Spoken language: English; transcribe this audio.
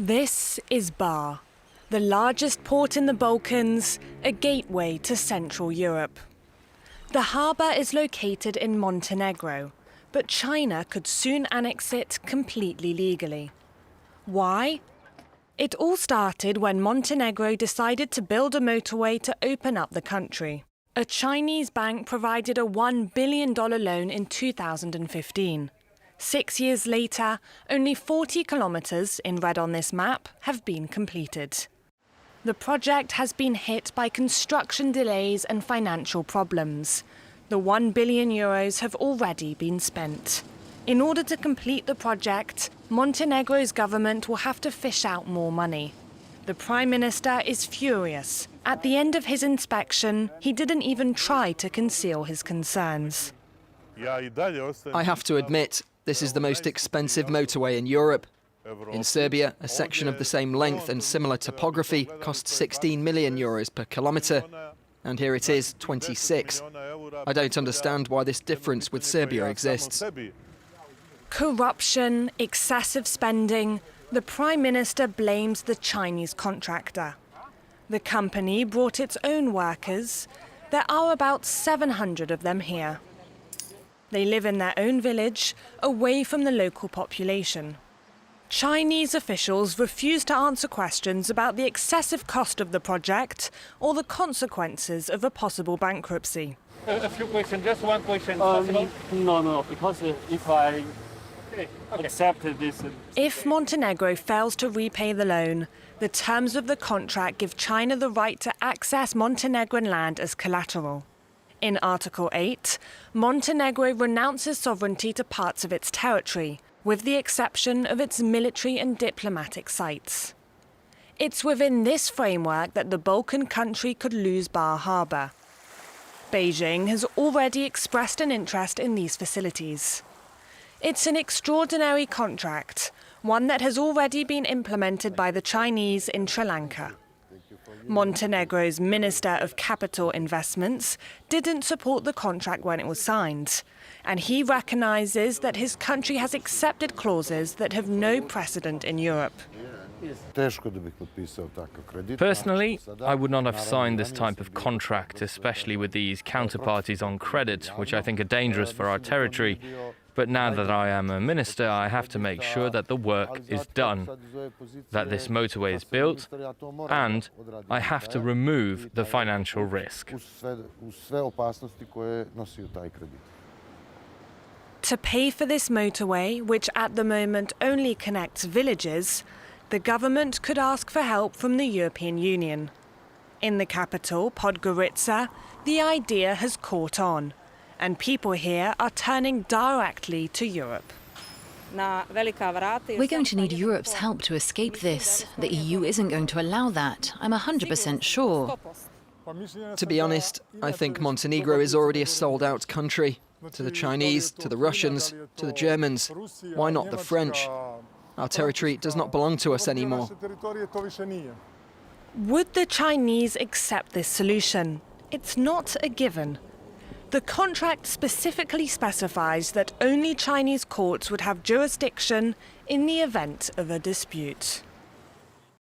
This is Bar, the largest port in the Balkans, a gateway to Central Europe. The harbour is located in Montenegro, but China could soon annex it completely legally. Why? It all started when Montenegro decided to build a motorway to open up the country. A Chinese bank provided a $1 billion loan in 2015. 6 years later, only 40 kilometres, in red on this map, have been completed. The project has been hit by construction delays and financial problems. The €1 billion have already been spent. In order to complete the project, Montenegro's government will have to fish out more money. The Prime Minister is furious. At the end of his inspection, he didn't even try to conceal his concerns. I have to admit, this is the most expensive motorway in Europe. In Serbia, a section of the same length and similar topography costs €16 million per kilometre, and here it is, 26. I don't understand why this difference with Serbia exists. Corruption, excessive spending. The Prime Minister blames the Chinese contractor. The company brought its own workers. There are about 700 of them here. They live in their own village, away from the local population. Chinese officials refuse to answer questions about the excessive cost of the project or the consequences of a possible bankruptcy. A few questions, just one question. No, because if I accept this... If Montenegro fails to repay the loan, the terms of the contract give China the right to access Montenegrin land as collateral. In Article 8, Montenegro renounces sovereignty to parts of its territory, with the exception of its military and diplomatic sites. It's within this framework that the Balkan country could lose Bar Harbour. Beijing has already expressed an interest in these facilities. It's an extraordinary contract, one that has already been implemented by the Chinese in Sri Lanka. Montenegro's Minister of Capital Investments didn't support the contract when it was signed, and he recognises that his country has accepted clauses that have no precedent in Europe. Personally, I would not have signed this type of contract, especially with these counterparties on credit, which I think are dangerous for our territory. But now that I am a minister, I have to make sure that the work is done, that this motorway is built, and I have to remove the financial risk. To pay for this motorway, which at the moment only connects villages, the government could ask for help from the European Union. In the capital, Podgorica, the idea has caught on, and people here are turning directly to Europe. We're going to need Europe's help to escape this. The EU isn't going to allow that. I'm 100% sure. To be honest, I think Montenegro is already a sold-out country. To the Chinese, to the Russians, to the Germans. Why not the French? Our territory does not belong to us anymore. Would the Chinese accept this solution? It's not a given. The contract specifically specifies that only Chinese courts would have jurisdiction in the event of a dispute.